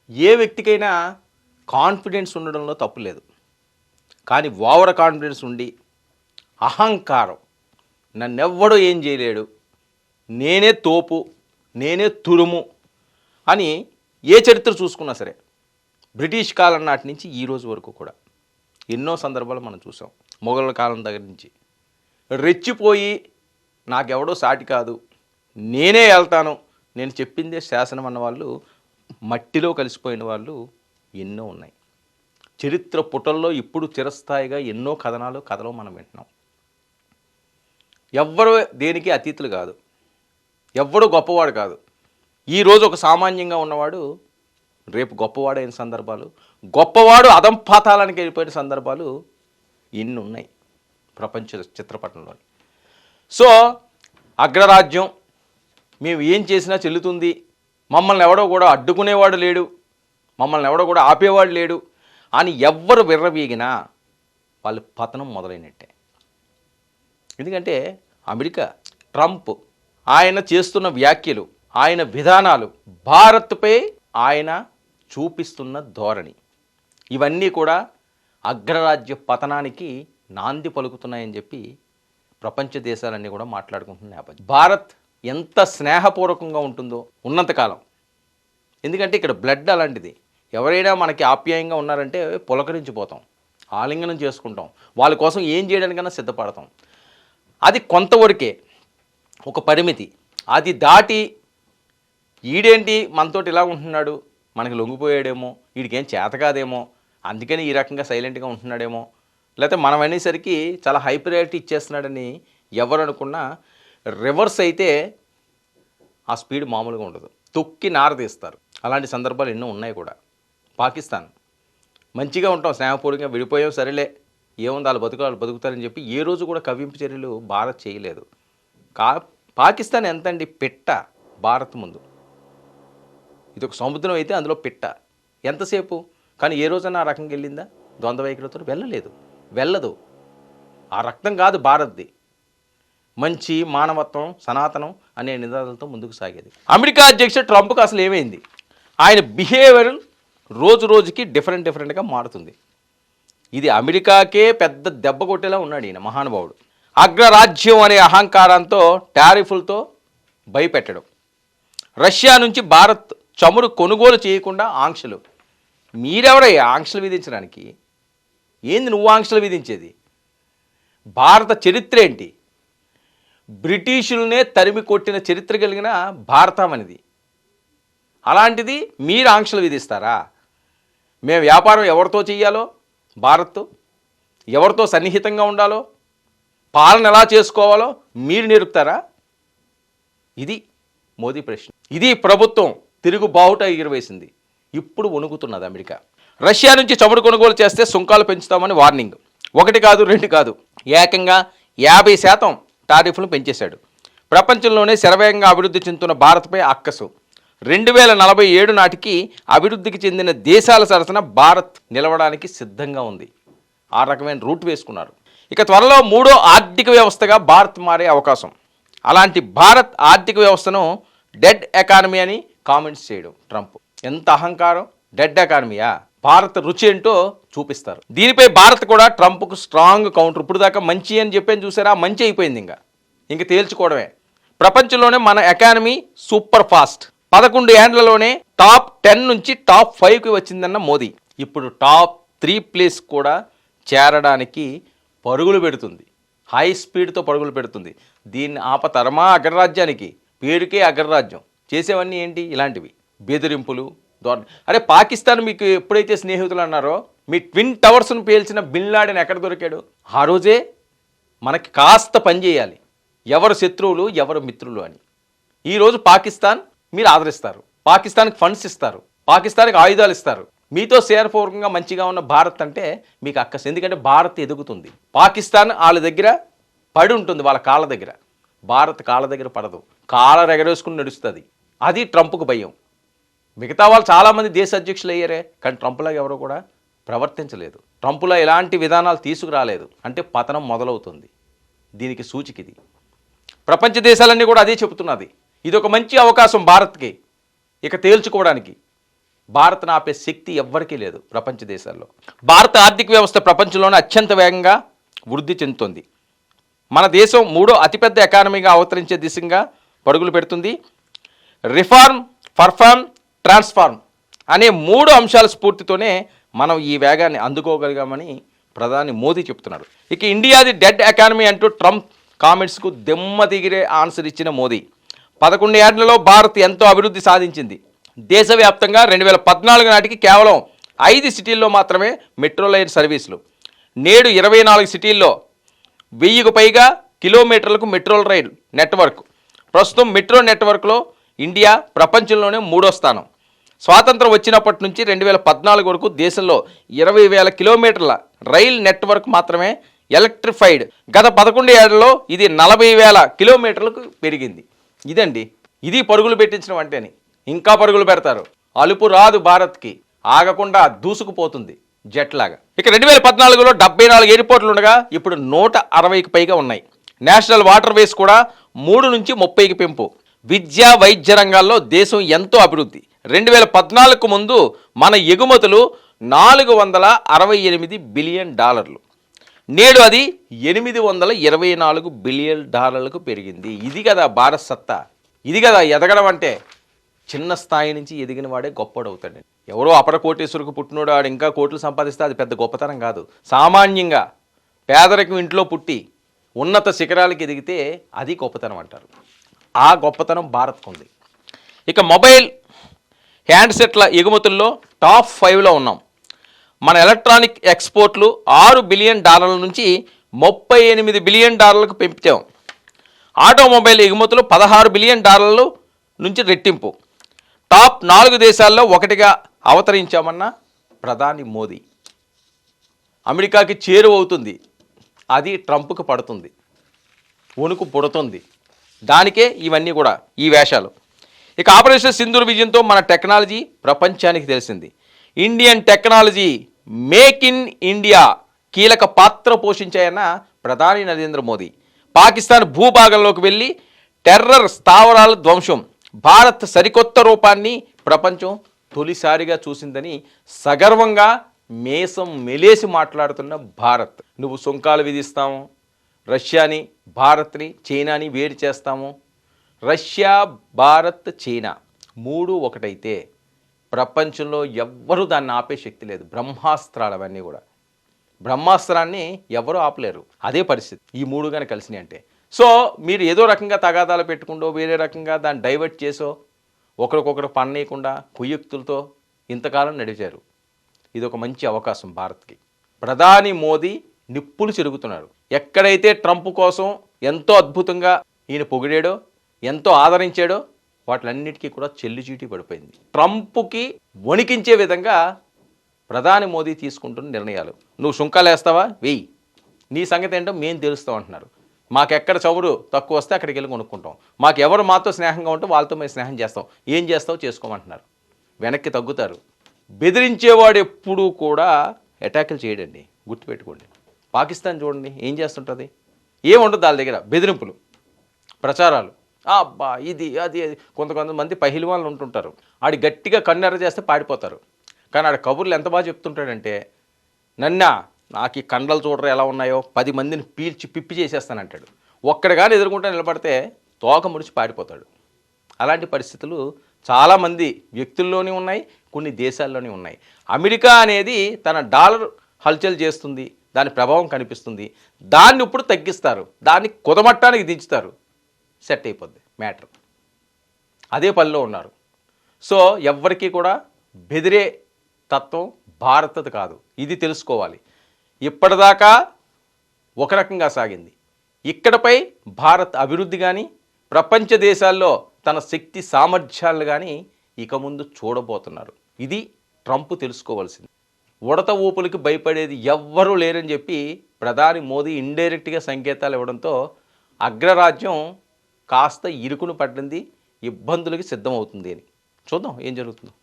ఏ వ్యక్తికైనా confidence ఉండడంలో తప్పు లేదు. కానీ ఓవర్ కాన్ఫిడెన్స్ ఉండి అహంకారం, నన్నెవ్వడూ ఏం చేయలేడు, నేనే తోపు, నేనే తురుము అని ఏ చరిత్ర చూసుకున్నా సరే బ్రిటిష్ కాలం నాటి నుంచి ఈ రోజు వరకు కూడా ఎన్నో సందర్భాలు మనం చూసాం. మొఘలుల కాలం దగ్గర నుంచి రెచ్చిపోయి నాకెవడో సాటి కాదు, నేనే వెళ్తాను, నేను చెప్పిందే శాసనం అన్న వాళ్ళు మట్టిలో కలిసిపోయిన వాళ్ళు ఎన్నో ఉన్నాయి. చరిత్ర పుటల్లో ఇప్పుడు చిరస్థాయిగా ఎన్నో కథలు మనం వింటున్నాం. ఎవ్వరు దేనికి అతీతులు కాదు, ఎవ్వడు గొప్పవాడు కాదు. ఈరోజు ఒక సామాన్యంగా ఉన్నవాడు రేపు గొప్పవాడైన సందర్భాలు, గొప్పవాడు అధంపాతాళానికి వెళ్ళిపోయిన సందర్భాలు ఎన్ని ఉన్నాయి ప్రపంచ చిత్రపటంలో. సో అగ్రరాజ్యం మేము ఏం చేసినా చెల్లుతుంది, మమ్మల్ని ఎవడో కూడా అడ్డుకునేవాడు లేడు, మమ్మల్ని ఎవడో కూడా ఆపేవాడు లేడు అని ఎవ్వరు విర్రవీగినా వాళ్ళ పతనం మొదలైనట్టే. ఎందుకంటే అమెరికా, ట్రంప్, ఆయన చేస్తున్న వ్యాఖ్యలు, ఆయన విధానాలు, భారత్పై ఆయన చూపిస్తున్న ధోరణి, ఇవన్నీ కూడా అగ్రరాజ్య పతనానికి నాంది పలుకుతున్నాయని చెప్పి ప్రపంచ దేశాలన్నీ కూడా మాట్లాడుకుంటున్న నేపథ్యం. భారత్ ఎంత స్నేహపూర్వకంగా ఉంటుందో ఉన్నంతకాలం, ఎందుకంటే ఇక్కడ బ్లడ్ అలాంటిది. ఎవరైనా మనకి ఆప్యాయంగా ఉన్నారంటే పులకరించిపోతాం, ఆలింగనం చేసుకుంటాం, వాళ్ళ కోసం ఏం చేయడానికన్నా సిద్ధపడతాం. అది కొంతవరకే, ఒక పరిమితి. అది దాటి ఈడేంటి మనతోటి ఇలా ఉంటున్నాడు, మనకి లొంగిపోయాడేమో, వీడికేం చేత కాదేమో, అందుకని ఈ రకంగా సైలెంట్గా ఉంటున్నాడేమో, లేకపోతే మనం అనేసరికి చాలా హై ప్రయారిటీ ఇచ్చేస్తున్నాడని ఎవరు అనుకున్నా రివర్స్ అయితే ఆ స్పీడ్ మామూలుగా ఉండదు, తొక్కి నారదీస్తారు. అలాంటి సందర్భాలు ఎన్నో ఉన్నాయి కూడా. పాకిస్తాన్ మంచిగా ఉంటాం, స్నేహపూర్వకంగా విడిపోయాం, సరేలే ఏముంది వాళ్ళు బతుకుతారని చెప్పి ఏ రోజు కూడా కవ్వింపు చర్యలు భారత్ చేయలేదు. పాకిస్తాన్ ఎంతండి పిట్ట భారత్ ముందు. ఇది ఒక సముద్రం అయితే అందులో పిట్ట ఎంతసేపు, కానీ ఏ రోజైనా ఆ రకంగా వెళ్ళిందా? ద్వంద్వ వైఖరితో వెళ్ళదు. ఆ రక్తం కాదు భారత్ది. మంచి మానవత్వం, సనాతనం అనే నినాదాలతో ముందుకు సాగేది. అమెరికా అధ్యక్షుడు ట్రంప్కి అసలు ఏమైంది? ఆయన బిహేవియర్ రోజు రోజుకి డిఫరెంట్గా మారుతుంది. ఇది అమెరికాకే పెద్ద దెబ్బ కొట్టేలా ఉన్నాడు ఈయన మహానుభావుడు. అగ్రరాజ్యం అనే అహంకారంతో టారిఫ్లతో భయపెట్టడం, రష్యా నుంచి భారత్ చమురు కొనుగోలు చేయకుండా ఆంక్షలు. మీరెవరయ్యా ఆంక్షలు విధించడానికి? ఏంది నువ్వు ఆంక్షలు విధించేది? భారత చరిత్ర ఏంటి? బ్రిటిషులనే తరిమి కొట్టిన చరిత్ర కలిగిన భారతం అనేది. అలాంటిది మీరు ఆంక్షలు విధిస్తారా? మేము వ్యాపారం ఎవరితో చెయ్యాలో, భారత్ ఎవరితో సన్నిహితంగా ఉండాలో, పాలన ఎలా చేసుకోవాలో మీరు నేర్పుతారా? ఇది మోదీ ప్రశ్న. ఇది ప్రభుత్వం తిరుగు బావుట ఎగిరివేసింది. ఇప్పుడు వణుకుతున్నది అమెరికా. రష్యా నుంచి చమురు కొనుగోలు చేస్తే సుంకాలు పెంచుతామని వార్నింగ్. 1 కాదు 2 కాదు, ఏకంగా 50% టారిఫ్లు పెంచేశాడు. ప్రపంచంలోనే శరవేగంగా అభివృద్ధి చెందుతున్న భారత్పై అక్కసు. 2047 నాటికి అభివృద్ధికి చెందిన దేశాల సరసన భారత్ నిలవడానికి సిద్ధంగా ఉంది. ఆ రకమైన రూట్ వేసుకున్నారు. ఇక త్వరలో 3వ ఆర్థిక వ్యవస్థగా భారత్ మారే అవకాశం. అలాంటి భారత్ ఆర్థిక వ్యవస్థను డెడ్ ఎకానమీ అని కామెంట్స్ చేయడం ట్రంప్. ఎంత అహంకారం! డెడ్ ఎకానమీయా? భారత్ రుచి ఏంటో చూపిస్తారు. దీనిపై భారత్ కూడా ట్రంప్కు స్ట్రాంగ్ కౌంటర్. ఇప్పుడు దాకా మంచి అని చెప్పాను చూసారా, మంచి అయిపోయింది. ఇంక తేల్చుకోవడమే. ప్రపంచంలోనే మన ఎకానమీ సూపర్ ఫాస్ట్. 11 ఏండ్లలోనే టాప్ 10 నుంచి టాప్ 5కి వచ్చిందన్న మోదీ ఇప్పుడు టాప్ 3 ప్లేస్ కూడా చేరడానికి పరుగులు పెడుతుంది. హై స్పీడ్తో పరుగులు పెడుతుంది. దీన్ని ఆపతరమా అగ్రరాజ్యానికి? పేరుకే అగ్రరాజ్యం, చేసేవన్నీ ఏంటి? ఇలాంటివి బెదిరింపులు, అరే పాకిస్తాన్ మీకు ఎప్పుడైతే స్నేహితులు అన్నారో, మీ ట్విన్ టవర్స్ను పేల్చిన బిన్ లాడెన్ ఎక్కడ దొరికాడు? ఆ రోజే మనకి కాస్త పని చేయాలి, ఎవరు శత్రువులు ఎవరు మిత్రులు అని. ఈరోజు పాకిస్తాన్ మీరు ఆదరిస్తారు, పాకిస్తాన్కి ఫండ్స్ ఇస్తారు, పాకిస్తాన్కి ఆయుధాలు ఇస్తారు. మీతో స్నేహపూర్వకంగా మంచిగా ఉన్న భారత్ అంటే మీకు అక్కసు. ఎందుకంటే భారత్ ఎదుగుతుంది. పాకిస్తాన్ వాళ్ళ దగ్గర పడి ఉంటుంది, వాళ్ళ కాళ్ళ దగ్గర. భారత్ కాళ్ళ దగ్గర పడదు, కాళ్ళ ఎగరేసుకుని నడుస్తుంది. అది ట్రంప్కు భయం. మిగతా వాళ్ళు చాలామంది దేశ అధ్యక్షులు అయ్యారే, కానీ ట్రంప్లాగా ఎవరో కూడా ప్రవర్తించలేదు. ట్రంప్లో ఎలాంటి విధానాలు తీసుకురాలేదు. అంటే పతనం మొదలవుతుంది. దీనికి సూచిక ఇది. ప్రపంచ దేశాలన్నీ కూడా అదే చెబుతున్నది. ఇది ఒక మంచి అవకాశం భారత్కి ఇక తేల్చుకోవడానికి. భారత్ను ఆపే శక్తి ఎవ్వరికీ లేదు ప్రపంచ దేశాల్లో. భారత ఆర్థిక వ్యవస్థ ప్రపంచంలోనే అత్యంత వేగంగా వృద్ధి చెందుతుంది. మన దేశం మూడో అతిపెద్ద ఎకానమీగా అవతరించే దిశగా పరుగులు పెడుతుంది. రిఫార్మ్, పర్ఫార్మ్, ట్రాన్స్ఫార్మ్ అనే 3 అంశాల స్ఫూర్తితోనే మనం ఈ వేగాన్ని అందుకోగలిగామని ప్రధాని మోదీ చెప్తున్నాడు. ఇక ఇండియాది డెడ్ ఎకానమీ అంటూ ట్రంప్ కామెంట్స్కు దెమ్మ దిగిరే ఆన్సర్ ఇచ్చిన మోదీ 11 ఏళ్లలో భారత్ ఎంతో అభివృద్ధి సాధించింది. దేశవ్యాప్తంగా 2014 నాటికి కేవలం 5 సిటీల్లో మాత్రమే మెట్రో రైల్ సర్వీసులు. నేడు 24 సిటీల్లో 1000కు పైగా కిలోమీటర్లకు మెట్రో రైల్ నెట్వర్క్. ప్రస్తుతం మెట్రో నెట్వర్క్లో ఇండియా ప్రపంచంలోనే 3వ స్థానం. స్వాతంత్రం వచ్చినప్పటి నుంచి 2014 వరకు దేశంలో 20,000 కిలోమీటర్ల రైల్ నెట్వర్క్ మాత్రమే ఎలక్ట్రిఫైడ్. గత 11 ఏళ్లలో ఇది 40,000 కిలోమీటర్లకు పెరిగింది. ఇదండి, ఇది పరుగులు పెట్టించడం అంటేని. ఇంకా పరుగులు పెడతారు. అలుపు రాదు భారత్కి, ఆగకుండా దూసుకుపోతుంది జెట్ లాగా. ఇక 2014లో 74 ఎయిర్పోర్ట్లు ఉండగా ఇప్పుడు 160కి పైగా ఉన్నాయి. నేషనల్ వాటర్ వేస్ కూడా 3 నుంచి 30కి పెంపు. విద్య, వైద్య రంగాల్లో దేశం ఎంతో అభివృద్ధి. 2014కు ముందు మన ఎగుమతులు $468 బిలియన్. నేడు అది $824 బిలియన్ పెరిగింది. ఇది కదా భారత్ సత్తా, ఇది కదా ఎదగడం అంటే. చిన్న స్థాయి నుంచి ఎదిగిన వాడే గొప్పవాడు అవుతాడు. ఎవరో అపర కోటేశ్వరకు పుట్టినోడు ఆడు ఇంకా కోట్లు సంపాదిస్తే అది పెద్ద గొప్పతనం కాదు. సామాన్యంగా పేదరికం ఇంట్లో పుట్టి ఉన్నత శిఖరాలకు ఎదిగితే అది గొప్పతనం అంటారు. ఆ గొప్పతనం భారత్కు ఉంది. ఇక మొబైల్ హ్యాండ్సెట్ల ఎగుమతుల్లో టాప్ 5లో ఉన్నాం. మన ఎలక్ట్రానిక్ ఎక్స్పోర్ట్లు $6 బిలియన్ నుంచి $38 బిలియన్ పెంచాం. ఆటోమొబైల్ ఎగుమతులు $16 బిలియన్ నుంచి రెట్టింపు. టాప్ 4 దేశాల్లో ఒకటిగా అవతరించామన్న ప్రధాని మోదీ. అమెరికాకి చేరువవుతుంది, అది ట్రంప్కు పడుతుంది, వణుకు పుడుతుంది. దానికే ఇవన్నీ కూడా ఈ వేషాలు. ఇక ఆపరేషన్ సింధూర్ విజయంతో మన టెక్నాలజీ ప్రపంచానికి తెలిసింది. Indian technology, make in India కీలక పాత్ర పోషించాయన్న ప్రధాని నరేంద్ర మోదీ. పాకిస్తాన్ భూభాగంలోకి వెళ్ళి టెర్రర్ స్థావరాల ధ్వంసం, భారత్ సరికొత్త రూపాన్ని ప్రపంచం తొలిసారిగా చూసిందని సగర్వంగా మేసం మెలేసి మాట్లాడుతున్న భారత్. నువ్వు సుంకాలు విధిస్తాము, రష్యాని, భారత్ని, చైనాని వేడి చేస్తాము. రష్యా, భారత్, చైనా 3 ఒకటైతే ప్రపంచంలో ఎవ్వరూ దాన్ని ఆపే శక్తి లేదు. బ్రహ్మాస్త్రాలు అవన్నీ కూడా. బ్రహ్మాస్త్రాన్ని ఎవరూ ఆపలేరు. అదే పరిస్థితి ఈ 3 కానీ కలిసినాయి అంటే. సో మీరు ఏదో రకంగా తగాదాలు పెట్టుకుంటో, వేరే రకంగా దాన్ని డైవర్ట్ చేసో, ఒకరికొకరు పన్నీయకుండా కుయుక్తులతో ఇంతకాలం నడిచారు. ఇది ఒక మంచి అవకాశం భారత్కి. ప్రధాని మోదీ నిప్పులు చెరుగుతున్నారు. ఎక్కడైతే ట్రంప్ కోసం ఎంతో అద్భుతంగా ఈయన పొగిడాడో, ఎంతో ఆదరించాడో, వాటిలన్నిటికీ కూడా చెల్లిచీటీ పడిపోయింది. ట్రంప్కి వణికించే విధంగా ప్రధాని మోదీ తీసుకుంటున్న నిర్ణయాలు. నువ్వు సుంకాలు వేస్తావా, వెయ్యి, నీ సంగతి ఏంటో మేము తెలుస్తాం అంటున్నారు. మాకెక్కడ చవుడు తక్కువ వస్తే అక్కడికి వెళ్ళి కొనుక్కుంటాం, మాకు ఎవరు మాతో స్నేహంగా ఉంటే వాళ్ళతో మేము స్నేహం చేస్తాం, ఏం చేస్తావు చేసుకోమంటున్నారు. వెనక్కి తగ్గుతారు. బెదిరించేవాడు ఎప్పుడూ కూడా అటాకులు చేయడండి, గుర్తుపెట్టుకోండి. పాకిస్తాన్ చూడండి ఏం చేస్తుంటుంది, ఏముంటుంది వాళ్ళ దగ్గర, బెదిరింపులు, ప్రచారాలు. అబ్బా ఇది అది అది. కొంతమంది పహిల్వాన్లు ఉంటుంటారు, ఆడి గట్టిగా కన్నెర్ర చేస్తే పాడిపోతారు. కానీ ఆడ కబుర్లు ఎంత బాగా చెప్తుంటాడంటే, నాకు ఈ కండలు చూడరు ఎలా ఉన్నాయో, 10 మందిని పీల్చి పిప్పి చేసేస్తానంటాడు. ఒక్కడు కానీ ఎదుర్కొంటే నిలబడితే తోక ముడిచి పాడిపోతాడు. అలాంటి పరిస్థితులు చాలామంది వ్యక్తుల్లోనే ఉన్నాయి, కొన్ని దేశాల్లోనే ఉన్నాయి. అమెరికా అనేది తన డాలర్ హల్చల్ చేస్తుంది, దాని ప్రభావం కనిపిస్తుంది. దాన్ని ఇప్పుడు తగ్గిస్తారు, దాన్ని కుదమట్టానికి దించుతారు, సెట్ అయిపోద్ది మ్యాటర్. అదే పనిలో ఉన్నారు. సో ఎవ్వరికీ కూడా బెదిరే తత్వం భారతది కాదు, ఇది తెలుసుకోవాలి. ఇప్పటిదాకా ఒక రకంగా సాగింది. ఇక్కడపై భారత్ అభివృద్ధి కానీ, ప్రపంచ దేశాల్లో తన శక్తి సామర్థ్యాలు కానీ ఇక ముందు చూడబోతున్నారు. ఇది ట్రంప్ తెలుసుకోవాల్సింది. ఉడత ఊపులకి భయపడేది ఎవ్వరూ లేరని చెప్పి ప్రధాని మోదీ ఇండైరెక్ట్గా సంకేతాలు ఇవ్వడంతో అగ్రరాజ్యం కాస్త ఇరుకును పడింది, ఇబ్బందులకి సిద్ధమవుతుంది అని. చూద్దాం ఏం జరుగుతుందో.